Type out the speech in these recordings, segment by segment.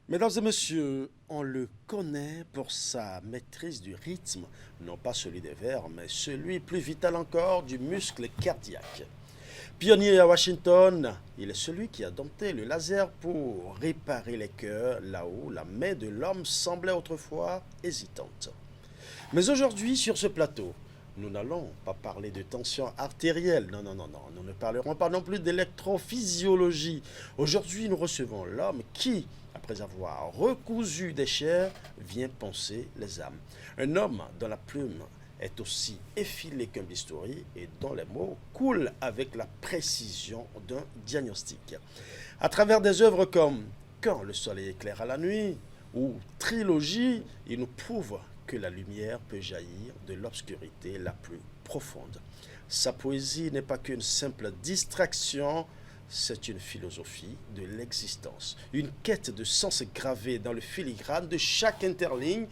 Mesdames et messieurs, on le connaît pour sa maîtrise du rythme, non pas celui des vers, mais celui plus vital encore du muscle cardiaque. Pionnier à Washington, il est celui qui a dompté le laser pour réparer les cœurs là où la main de l'homme semblait autrefois hésitante. Mais aujourd'hui, sur ce plateau, nous n'allons pas parler de tension artérielle. Non, non, non, non. Nous ne parlerons pas non plus d'électrophysiologie. Aujourd'hui, nous recevons l'homme qui, après avoir recousu des chairs, vient poncer les âmes. Un homme dont la plume est aussi effilée qu'un bistouri et dont les mots coulent avec la précision d'un diagnostic. À travers des œuvres comme Quand le soleil éclaire à la nuit ou Trilogie, il nous prouve que la lumière peut jaillir de l'obscurité la plus profonde. Sa poésie n'est pas qu'une simple distraction, c'est une philosophie de l'existence, une quête de sens gravée dans le filigrane de chaque interligne.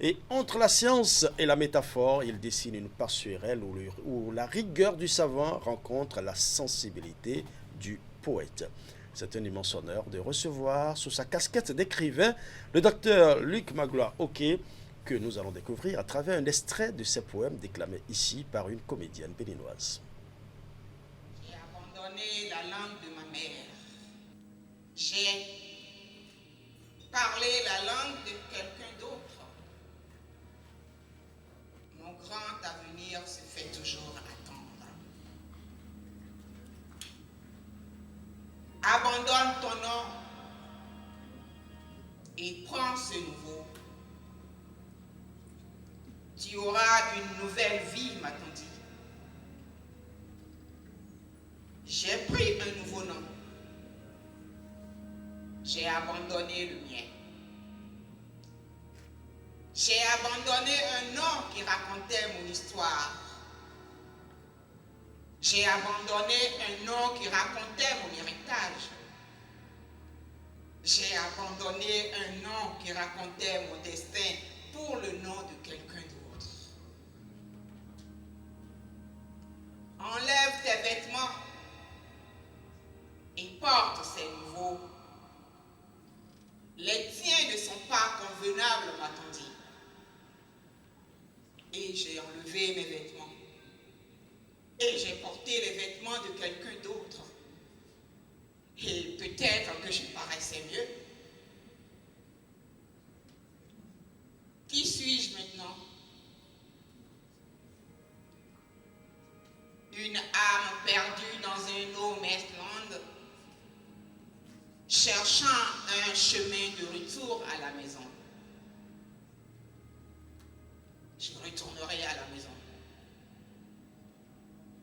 Et entre la science et la métaphore, il dessine une passerelle où la rigueur du savant rencontre la sensibilité du poète. C'est un immense honneur de recevoir sous sa casquette d'écrivain le docteur Luc Magloire-Oké, que nous allons découvrir à travers un extrait de ses poèmes déclamés ici par une comédienne béninoise. J'ai abandonné la langue de ma mère. J'ai parlé la langue de quelqu'un d'autre. Mon grand avenir se fait toujours attendre. Abandonne ton nom et prends ce nouveau. Tu auras une nouvelle vie, m'a-t-on dit. J'ai pris un nouveau nom. J'ai abandonné le mien. J'ai abandonné un nom qui racontait mon histoire. J'ai abandonné un nom qui racontait mon héritage. J'ai abandonné un nom qui racontait mon destin pour le nom de quelqu'un d'autre. Enlève tes vêtements et porte ces nouveaux. Les tiens ne sont pas convenables, m'a-t-on dit. Et j'ai enlevé mes vêtements. Et j'ai porté les vêtements de quelqu'un d'autre. Et peut-être que je paraissais mieux. Qui suis-je maintenant? Une âme perdue dans un no man's land, cherchant un chemin de retour à la maison. Je retournerai à la maison.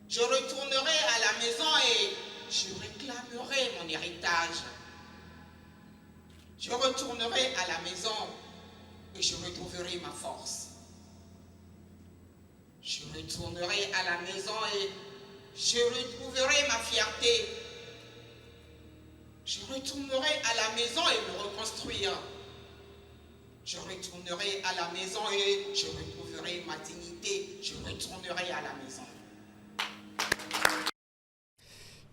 Je retournerai à la maison et je réclamerai mon héritage. Je retournerai à la maison et je retrouverai ma force. Je retournerai à la maison et je retrouverai ma fierté. Je retournerai à la maison et me reconstruire. Je retournerai à la maison et je retrouverai ma dignité. Je retournerai à la maison.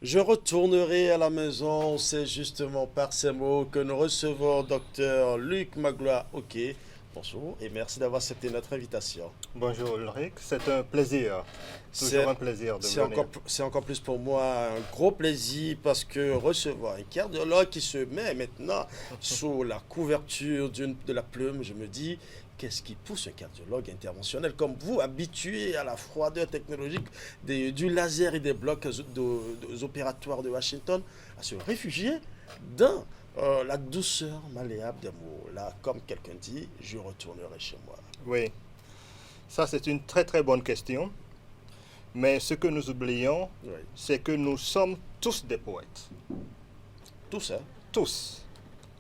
Je retournerai à la maison, c'est justement par ces mots que nous recevons docteur Luc Magloire-Oké. Bonjour et merci d'avoir accepté notre invitation. Bonjour Ulrich, c'est un plaisir, toujours un plaisir de venir. C'est encore plus pour moi un gros plaisir parce que recevoir un cardiologue qui se met maintenant sous la couverture de la plume, je me dis, qu'est-ce qui pousse un cardiologue interventionnel comme vous, habitué à la froideur technologique du laser et des blocs opératoires de Washington, à se réfugier dans la douceur malléable des mots? Là, comme quelqu'un dit, je retournerai chez moi. Oui, ça c'est une très très bonne question. Mais ce que nous oublions, Oui. c'est que nous sommes tous des poètes. Tous, hein? Tous.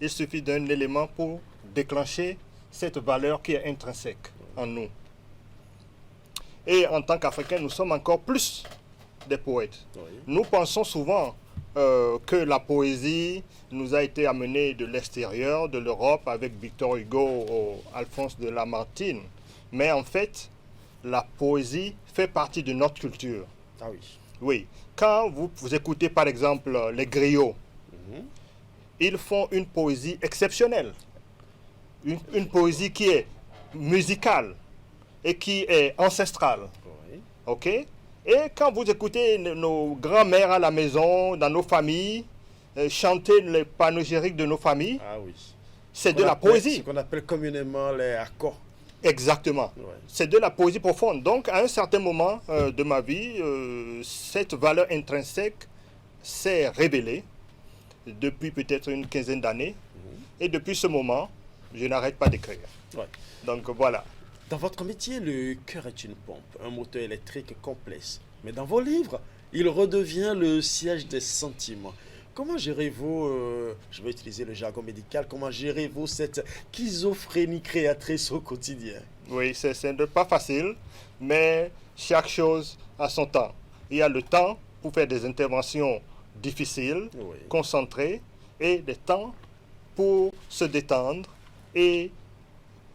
Il suffit d'un élément pour déclencher cette valeur qui est intrinsèque en nous. Et en tant qu'Africains, nous sommes encore plus des poètes. Oui. Nous pensons souvent que la poésie nous a été amenée de l'extérieur, de l'Europe, avec Victor Hugo ou Alphonse de Lamartine. Mais en fait, la poésie fait partie de notre culture. Ah oui. Oui. Quand vous écoutez par exemple les griots, Mhm. ils font une poésie exceptionnelle. Une poésie qui est musicale et qui est ancestrale. Oui. OK? Et quand vous écoutez nos grands-mères à la maison, dans nos familles, chanter les panégyriques de nos familles, Ah oui. c'est Ce de qu'on la appelle- poésie. Ce qu'on appelle communément les accords. Exactement. Ouais. C'est de la poésie profonde. Donc, à un certain moment de ma vie, cette valeur intrinsèque s'est révélée depuis peut-être une quinzaine d'années. Et depuis ce moment, je n'arrête pas d'écrire. Ouais. Donc, voilà. Dans votre métier, le cœur est une pompe, un moteur électrique complexe. Mais dans vos livres, il redevient le siège des sentiments. Comment gérez-vous, je vais utiliser le jargon médical, comment gérez-vous cette schizophrénie créatrice au quotidien? Oui, c'est pas facile, mais chaque chose a son temps. Il y a le temps pour faire des interventions difficiles, Oui. concentrées, et des temps pour se détendre et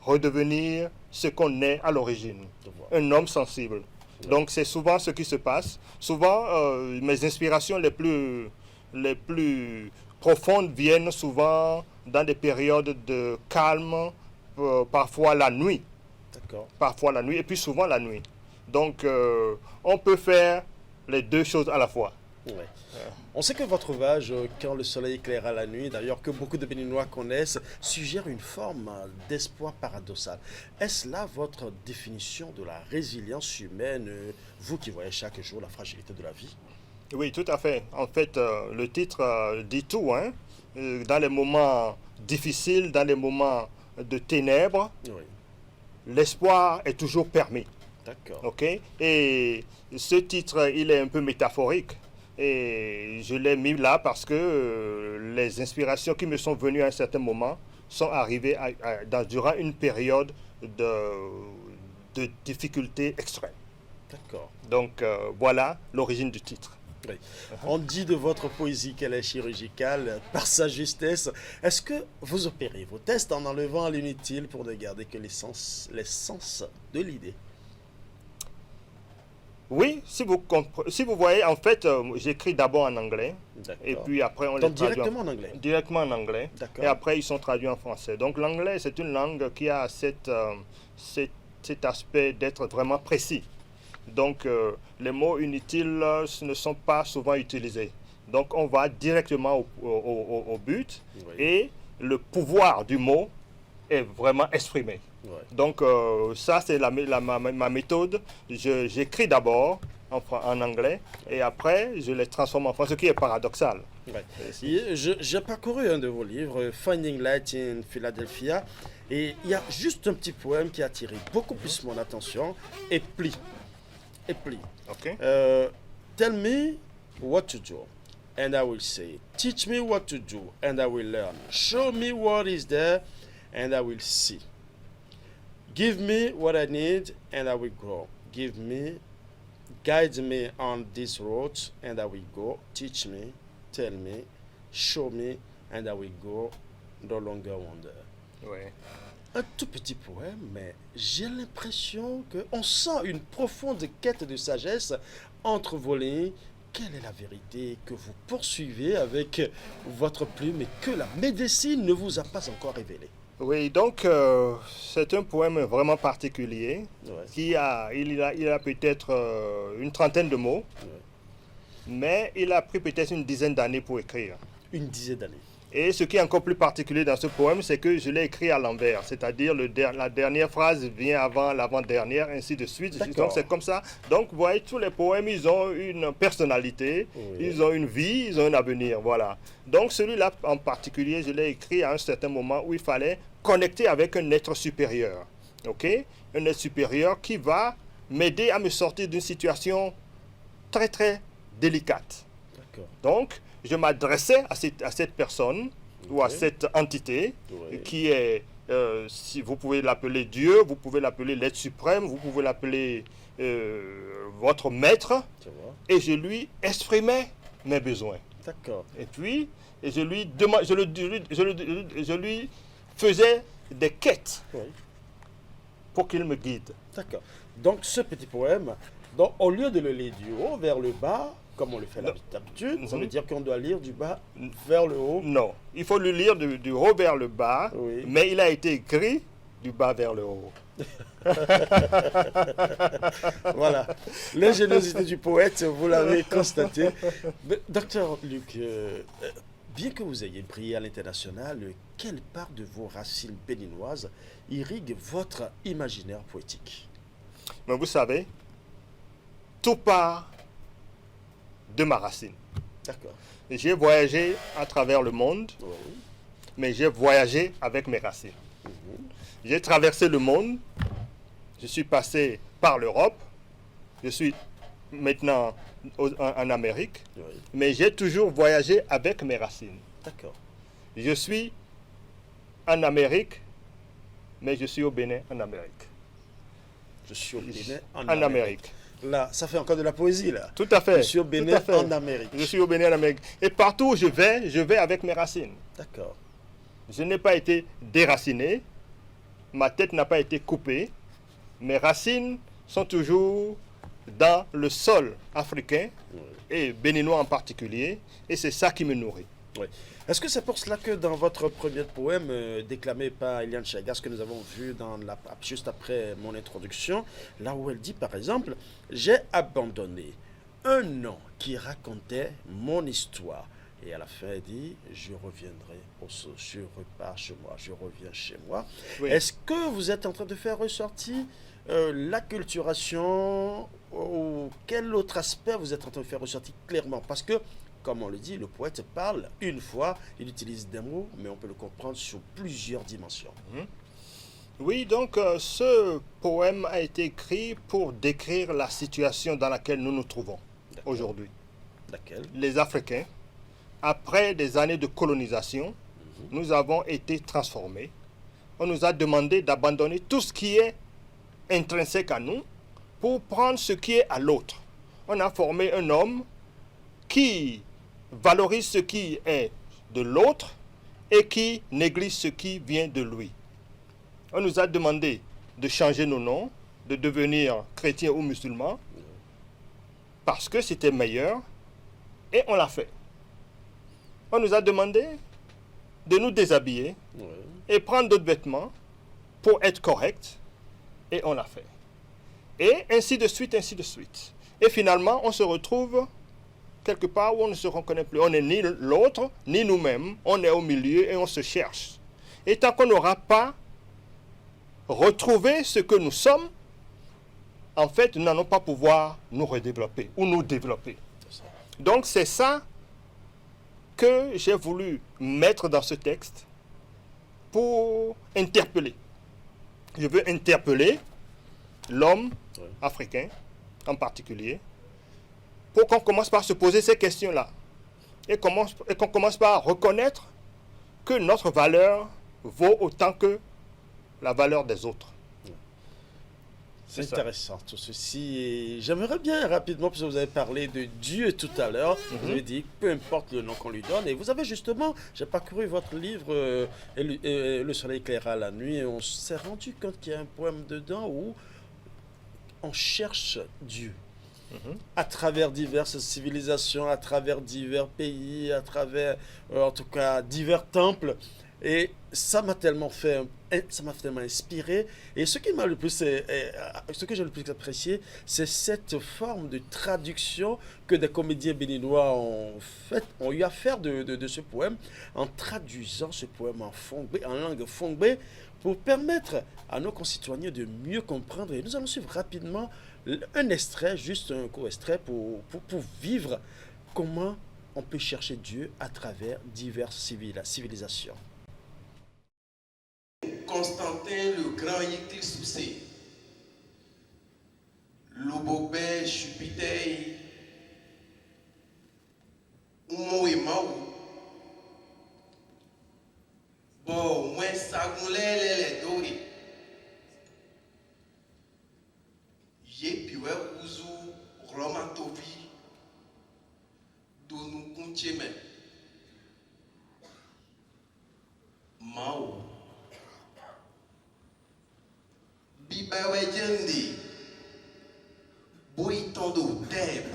redevenir ce qu'on est à l'origine, Je vois. un homme sensible. Donc c'est souvent ce qui se passe. Souvent, mes inspirations les plus profondes viennent souvent dans des périodes de calme, parfois la nuit. D'accord. Parfois la nuit, et puis souvent la nuit. Donc, on peut faire les deux choses à la fois. Ouais. On sait que votre ouvrage, Quand le soleil éclaira la nuit, d'ailleurs que beaucoup de Béninois connaissent, suggère une forme d'espoir paradoxal. Est-ce là votre définition de la résilience humaine, vous qui voyez chaque jour la fragilité de la vie? Oui, tout à fait. En fait, le titre dit tout, hein. Dans les moments difficiles, dans les moments de ténèbres, Oui. l'espoir est toujours permis. D'accord. OK? Et ce titre, il est un peu métaphorique. Et je l'ai mis là parce que les inspirations qui me sont venues à un certain moment sont arrivées durant une période de difficultés extrêmes. D'accord. Donc voilà l'origine du titre. Oui. On dit de votre poésie qu'elle est chirurgicale par sa justesse. Est-ce que vous opérez vos tests en enlevant l'inutile pour ne garder que l'essence de l'idée? Oui, si vous voyez, en fait, j'écris d'abord en anglais. D'accord. Et puis après, on les Donc traduit directement en anglais. directement en anglais. D'accord. Et après, ils sont traduits en français. Donc l'anglais, c'est une langue qui a cet aspect d'être vraiment précis. Donc les mots inutiles ne sont pas souvent utilisés. Donc on va directement au but Oui. et le pouvoir du mot est vraiment exprimé. Ouais. Donc ça, c'est ma méthode. J'écris d'abord en anglais et après, je les transforme en français, ce qui est paradoxal. Ouais. Et j'ai parcouru un de vos livres, Finding Light in Philadelphia, et il y a juste un petit poème qui a attiré beaucoup plus mon attention, et pli. OK? Tell me what to do, and I will say. Teach me what to do, and I will learn. Show me what is there, and I will see. Give me what I need, and I will grow. Guide me on this road, and I will go. Teach me, tell me, show me, and I will go. No longer wonder. Ouais. Un tout petit poème, mais j'ai l'impression qu'on sent une profonde quête de sagesse entre vos lignes. Quelle est la vérité que vous poursuivez avec votre plume et que la médecine ne vous a pas encore révélée? Oui, donc c'est un poème vraiment particulier. Ouais. Il a peut-être une trentaine de mots, mais il a pris peut-être une dizaine d'années pour écrire. Une dizaine d'années. Et ce qui est encore plus particulier dans ce poème, c'est que je l'ai écrit à l'envers, c'est-à-dire la dernière phrase vient avant l'avant-dernière, ainsi de suite. D'accord. Donc c'est comme ça. Donc vous voyez, tous les poèmes, ils ont une personnalité, Oui. ils ont une vie, ils ont un avenir, voilà. Donc celui-là en particulier, je l'ai écrit à un certain moment où il fallait connecter avec un être supérieur, ok? Un être supérieur qui va m'aider à me sortir d'une situation très très délicate. D'accord. Donc, je m'adressais à cette personne ou à Ok. cette entité Oui. qui est, si vous pouvez l'appeler Dieu, vous pouvez l'appeler l'être suprême, vous pouvez l'appeler votre maître, Tu vois? et je lui exprimais mes besoins. D'accord. Et puis, je lui faisais des quêtes Oui. pour qu'il me guide. D'accord. Donc ce petit poème, donc, au lieu de le lire du haut vers le bas, comme on le fait d'habitude, ça veut Mhm. dire qu'on doit lire du bas vers le haut. Non, il faut le lire du haut vers le bas, Oui. mais il a été écrit du bas vers le haut. Voilà, l'ingéniosité du poète, vous l'avez constaté. Mais, docteur Luc, bien que vous ayez brillé à l'international, quelle part de vos racines béninoises irrigue votre imaginaire poétique? Mais vous savez, tout part de ma racine. D'accord. J'ai voyagé à travers le monde, Oui. mais j'ai voyagé avec mes racines. Mhm. J'ai traversé le monde, je suis passé par l'Europe, je suis maintenant en Amérique, Oui. mais j'ai toujours voyagé avec mes racines. D'accord. Je suis en Amérique, mais je suis au Bénin en Amérique. Je suis au Bénin en En Amérique. Là, ça fait encore de la poésie, là. Tout à fait. Je suis au tout Bénin à fait. en Amérique. Je suis au Bénin en Amérique. Et partout où je vais avec mes racines. D'accord. Je n'ai pas été déraciné, ma tête n'a pas été coupée, mes racines sont toujours dans le sol africain, Oui. et béninois en particulier, et c'est ça qui me nourrit. Oui. Est-ce que c'est pour cela que dans votre premier poème déclamé par Eliane Chagas, que nous avons vu juste après mon introduction, là où elle dit par exemple, j'ai abandonné un nom qui racontait mon histoire. Et à la fin, elle dit, je reviendrai, je repars chez moi, je reviens chez moi. Oui. Est-ce que vous êtes en train de faire ressortir l'acculturation ou quel autre aspect vous êtes en train de faire ressortir clairement? Parce que, comme on le dit, le poète parle une fois, il utilise des mots, mais on peut le comprendre sur plusieurs dimensions. Oui, donc ce poème a été écrit pour décrire la situation dans laquelle nous nous trouvons D'accord. aujourd'hui. Laquelle? Les Africains, après des années de colonisation, nous avons été transformés. On nous a demandé d'abandonner tout ce qui est intrinsèque à nous pour prendre ce qui est à l'autre. On a formé un homme qui valorise ce qui est de l'autre et qui néglige ce qui vient de lui. On nous a demandé de changer nos noms, de devenir chrétiens ou musulmans, parce que c'était meilleur, et on l'a fait. On nous a demandé de nous déshabiller Oui. et prendre d'autres vêtements pour être correct, et on l'a fait. Et ainsi de suite, ainsi de suite. Et finalement, on se retrouve quelque part où on ne se reconnaît plus. On n'est ni l'autre, ni nous-mêmes. On est au milieu et on se cherche. Et tant qu'on n'aura pas retrouvé ce que nous sommes, en fait, nous n'allons pas pouvoir nous redévelopper ou nous développer. C'est ça. Donc c'est ça que j'ai voulu mettre dans ce texte pour interpeller. Je veux interpeller l'homme Oui. africain en particulier pour qu'on commence par se poser ces questions-là et qu'on commence par reconnaître que notre valeur vaut autant que la valeur des autres. C'est C'est ça. intéressant tout ceci. Et j'aimerais bien rapidement, parce que vous avez parlé de Dieu tout à l'heure, vous avez dit peu importe le nom qu'on lui donne. Et vous avez justement, j'ai parcouru votre livre Le soleil éclaira la nuit, et on s'est rendu compte qu'il y a un poème dedans où on cherche Dieu. À travers diverses civilisations, à travers divers pays, à travers, en tout cas, divers temples. Et ça m'a tellement inspiré. Et ce qui m'a le plus, ce que j'ai le plus apprécié, c'est cette forme de traduction que des comédiens béninois ont eu à faire de ce poème, en traduisant ce poème en langue fongbé, pour permettre à nos concitoyens de mieux comprendre. Et nous allons suivre rapidement un extrait, juste un court extrait, pour vivre comment on peut chercher Dieu à travers diverses civilisations. Constantin le Grand Yictil Soussé, Lobobé Jupiter, Oumo et Maou, bon, moi, Sagoulé, les Dori, Yepiwe Ouzou, Roman Topi, Donou Kountieme, Maou. Bibawe Djende, Boitondo Deb,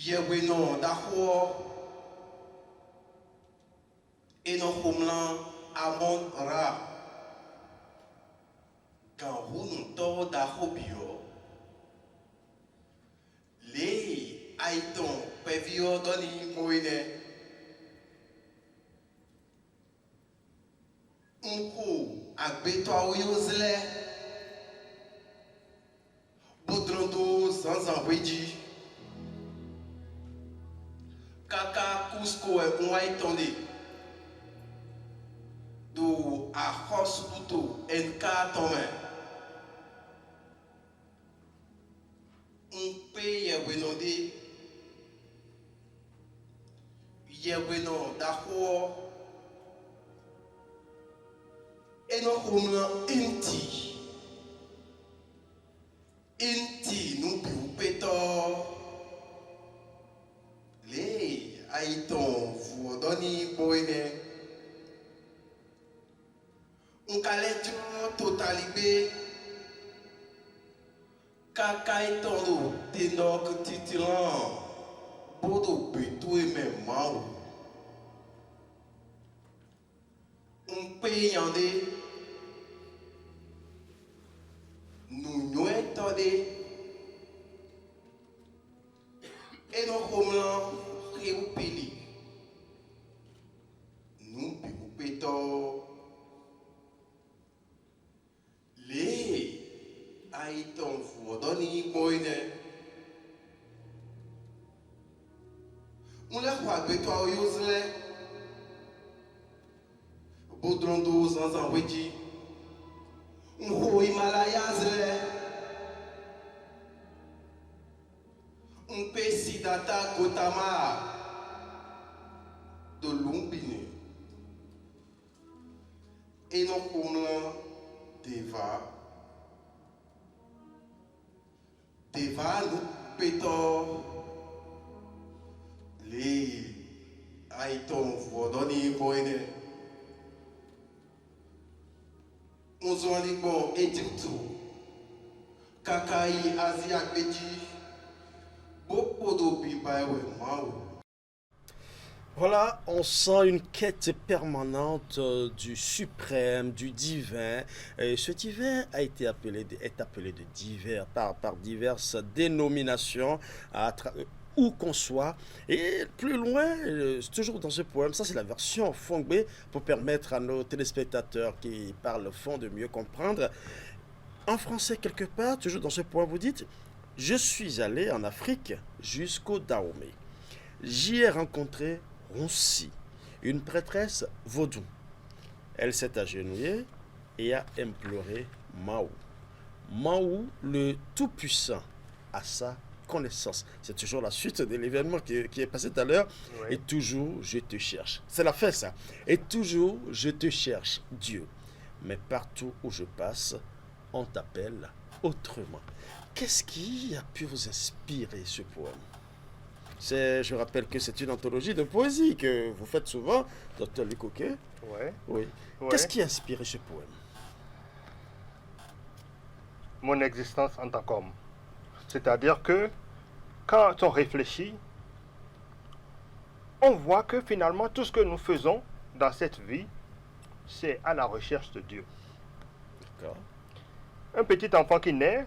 Yeweno Dahor et non Homeland Amon Ra Ganroun To Dahobio Les Aiton Pevio Doni Moine Unko Agbeto Yozle Bodrondo Zanzanweji Kaka Cusco é Aitonde do Arroz Buto em Catome Pe Wenode Yeweno Dahor et non Homeland Inti nous Pétor les Aiton vous donnez Boine un calétion totalibé Kakaitondo Tenok Titilan Bodo Betou et même Mao un payandé nous nous attendons et nos Homeland Réupéli nous pétons les Aiton vous donnez Boine on l'a quoi Beto Yozle Bodrondo Zanzanweji Nho Himalayazle Mpe Sidata Gotama de Lumbini et non Homeland Deva nous pétons les Aiton Vodoni Boine Mozonibo Egypto Kakai Asia Beji Bopodo Bibawe Mao. Voilà, on sent une quête permanente du suprême, du divin. Et ce divin est appelé de divers par diverses dénominations où qu'on soit. Et plus loin, toujours dans ce poème, ça c'est la version Fongbe pour permettre à nos téléspectateurs qui parlent fond de mieux comprendre. En français quelque part, toujours dans ce poème, vous dites « Je suis allé en Afrique jusqu'au Dahomey. J'y ai rencontré Ronsi, une prêtresse vaudou. Elle s'est agenouillée et a imploré Mao. Mao, le Tout-Puissant, à sa connaissance. » C'est toujours la suite de l'événement qui est passé tout à l'heure. Oui. Et toujours, je te cherche. C'est la fin, ça. Et toujours, je te cherche, Dieu. Mais partout où je passe, on t'appelle autrement. Qu'est-ce qui a pu vous inspirer ce poème? Je rappelle que c'est une anthologie de poésie que vous faites souvent, Dr. Luc Oquet. Ouais. Oui. Ouais. Qu'est-ce qui a inspiré ce poème? Mon existence en tant qu'homme. C'est-à-dire que quand on réfléchit, on voit que finalement tout ce que nous faisons dans cette vie, c'est à la recherche de Dieu. D'accord. Un petit enfant qui naît,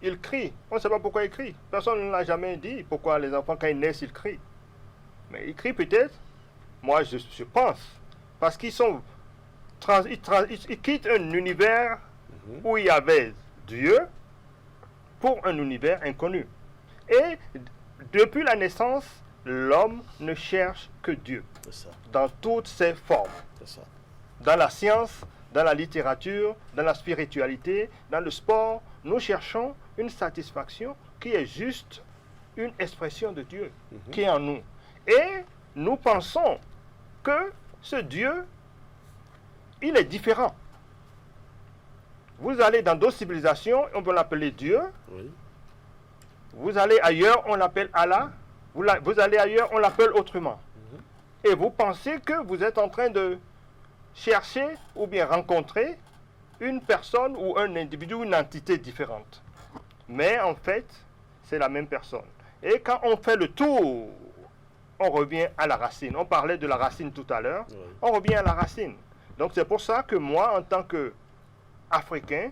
il crie. On ne sait pas pourquoi il crie. Personne ne l'a jamais dit pourquoi les enfants, quand ils naissent, ils crient. Mais ils crient peut-être, moi je pense, parce qu'ils quittent un univers où il y avait Dieu pour un univers inconnu. Et depuis la naissance, l'homme ne cherche que Dieu. C'est ça. Dans toutes ses formes. C'est ça. Dans la science, dans la littérature, dans la spiritualité, dans le sport, nous cherchons une satisfaction qui est juste une expression de Dieu qui est en nous. Et nous pensons que ce Dieu, il est différent. Vous allez dans d'autres civilisations, on peut l'appeler Dieu. Oui. Vous allez ailleurs, on l'appelle Allah. Vous allez ailleurs, on l'appelle autrement. Et vous pensez que vous êtes en train de chercher ou bien rencontrer une personne ou un individu ou une entité différente. Mais en fait, c'est la même personne. Et quand on fait le tour, on revient à la racine. On parlait de la racine tout à l'heure. Oui. On revient à la racine. Donc c'est pour ça que moi, en tant qu'Africain,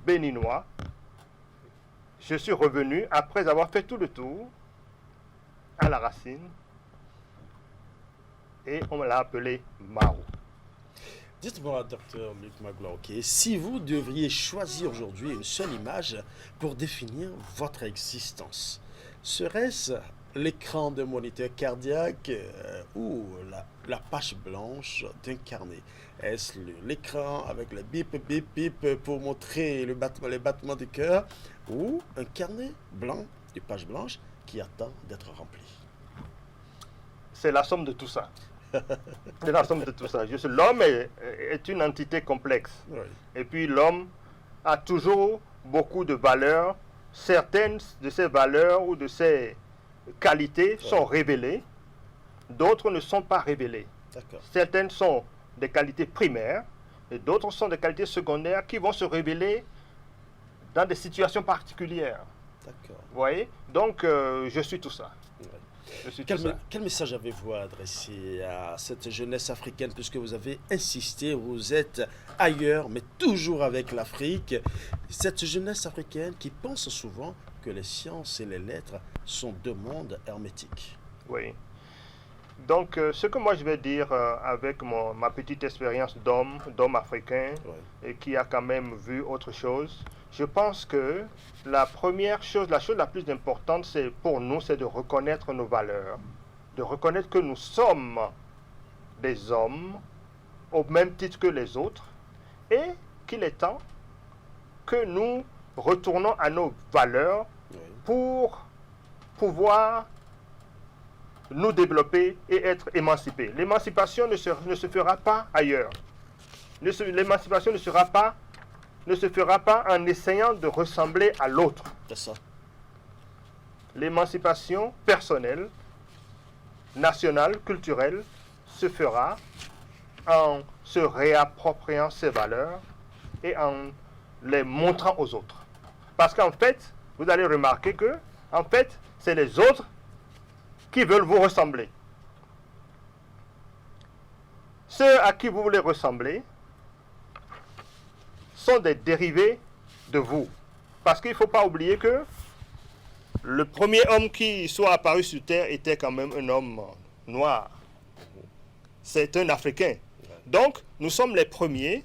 béninois, je suis revenu, après avoir fait tout le tour, à la racine. Et on l'a appelé Mao. Dites-moi, docteur Luc Magloire, si vous devriez choisir aujourd'hui une seule image pour définir votre existence, serait-ce l'écran de moniteur cardiaque ou la page blanche d'un carnet? Est-ce l'écran avec le bip, bip, bip pour montrer les battements du cœur ou un carnet blanc, une page blanche qui attend d'être rempli? C'est la somme de tout ça. C'est la somme de tout ça. L'homme est une entité complexe. Oui. Et puis l'homme a toujours beaucoup de valeurs. Certaines de ces valeurs ou de ces qualités sont révélées. D'autres ne sont pas révélées. D'accord. Certaines sont des qualités primaires et d'autres sont des qualités secondaires qui vont se révéler dans des situations particulières. D'accord. Vous voyez? Donc, je suis tout ça. Ouais. Je suis tout ça. Quel message avez-vous à adresser à cette jeunesse africaine, puisque vous avez insisté, vous êtes ailleurs, mais toujours avec l'Afrique, cette jeunesse africaine qui pense souvent que les sciences et les lettres sont deux mondes hermétiques? Oui. Donc, ce que moi je vais dire avec ma petite expérience d'homme africain, Ouais. et qui a quand même vu autre chose, je pense que la chose la plus importante, c'est pour nous, c'est de reconnaître nos valeurs, de reconnaître que nous sommes des hommes au même titre que les autres, et qu'il est temps que nous retournons à nos valeurs Oui. pour pouvoir nous développer et être émancipés. L'émancipation ne se fera pas ailleurs. L'émancipation ne se fera pas en essayant de ressembler à l'autre. C'est ça. L'émancipation personnelle, nationale, culturelle, se fera en se réappropriant ses valeurs et en les montrant aux autres. Parce qu'en fait, vous allez remarquer que, en fait, c'est les autres qui veulent vous ressembler. Ceux à qui vous voulez ressembler sont des dérivés de vous. Parce qu'il ne faut pas oublier que le premier homme qui soit apparu sur Terre était quand même un homme noir. C'est un Africain. Donc, nous sommes les premiers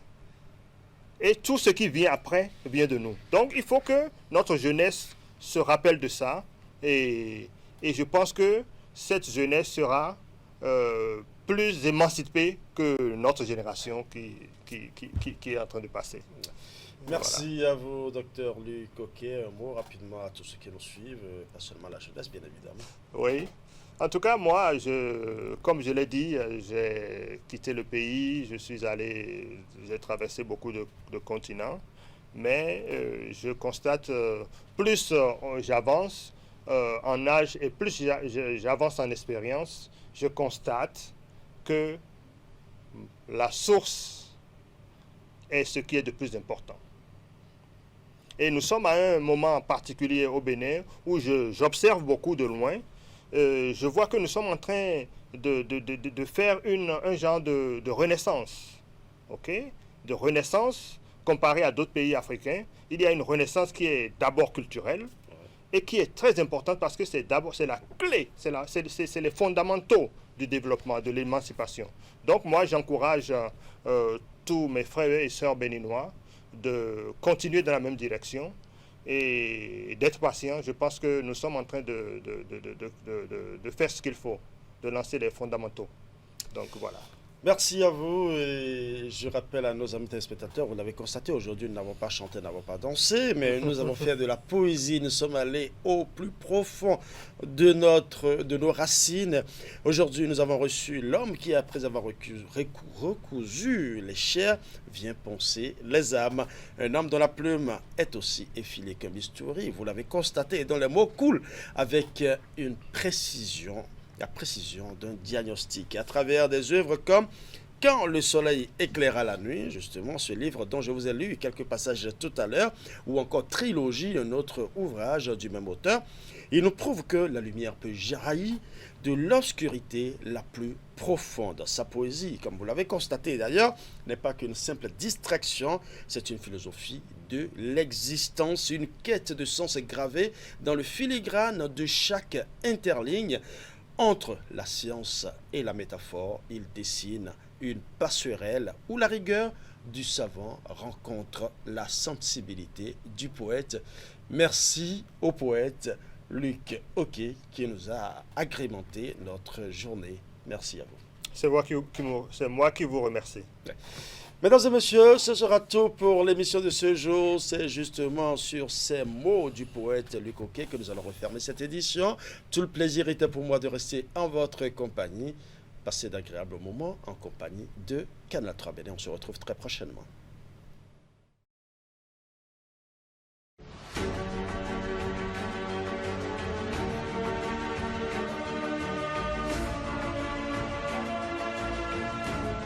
et tout ce qui vient après vient de nous. Donc, il faut que notre jeunesse se rappelle de ça et je pense que cette jeunesse sera plus émancipée que notre génération qui est en train de passer. Merci à vous, docteur Luc Coquet. Un mot rapidement à tous ceux qui nous suivent, pas seulement la jeunesse, bien évidemment. Oui. En tout cas, moi, comme je l'ai dit, j'ai quitté le pays, j'ai traversé beaucoup de continents, mais je constate, plus j'avance en âge et plus j'avance en expérience, je constate que la source est ce qui est de plus important. Et nous sommes à un moment particulier au Bénin où j'observe beaucoup de loin. Je vois que nous sommes en train de faire un genre de renaissance. Okay? De renaissance comparé à d'autres pays africains. Il y a une renaissance qui est d'abord culturelle et qui est très importante parce que c'est la clé, c'est les fondamentaux du développement, de l'émancipation. Donc moi, j'encourage tous mes frères et sœurs béninois de continuer dans la même direction et d'être patient. Je pense que nous sommes en train de faire ce qu'il faut, de lancer les fondamentaux. Donc voilà. Merci à vous et je rappelle à nos amis téléspectateurs, vous l'avez constaté, aujourd'hui nous n'avons pas chanté, nous n'avons pas dansé, mais nous avons fait de la poésie, nous sommes allés au plus profond de nos racines. Aujourd'hui nous avons reçu l'homme qui, après avoir recousu les chairs, vient poncer les âmes. Un homme dont la plume est aussi effilée qu'un bistouri, vous l'avez constaté, et dont les mots coulent avec une précision, la précision d'un diagnostic à travers des œuvres comme Quand le soleil éclaira la nuit, justement, ce livre dont je vous ai lu quelques passages tout à l'heure, ou encore Trilogie, un autre ouvrage du même auteur, il nous prouve que la lumière peut jaillir de l'obscurité la plus profonde. Sa poésie, comme vous l'avez constaté d'ailleurs, n'est pas qu'une simple distraction, c'est une philosophie de l'existence, une quête de sens gravée dans le filigrane de chaque interligne. Entre la science et la métaphore, il dessine une passerelle où la rigueur du savant rencontre la sensibilité du poète. Merci au poète Luc Oquet qui nous a agrémenté notre journée. Merci à vous. C'est moi qui vous remercie. Mesdames et messieurs, ce sera tout pour l'émission de ce jour. C'est justement sur ces mots du poète Luc Oquet que nous allons refermer cette édition. Tout le plaisir était pour moi de rester en votre compagnie. Passez d'agréables moments en compagnie de Canal 3 Bénin. On se retrouve très prochainement.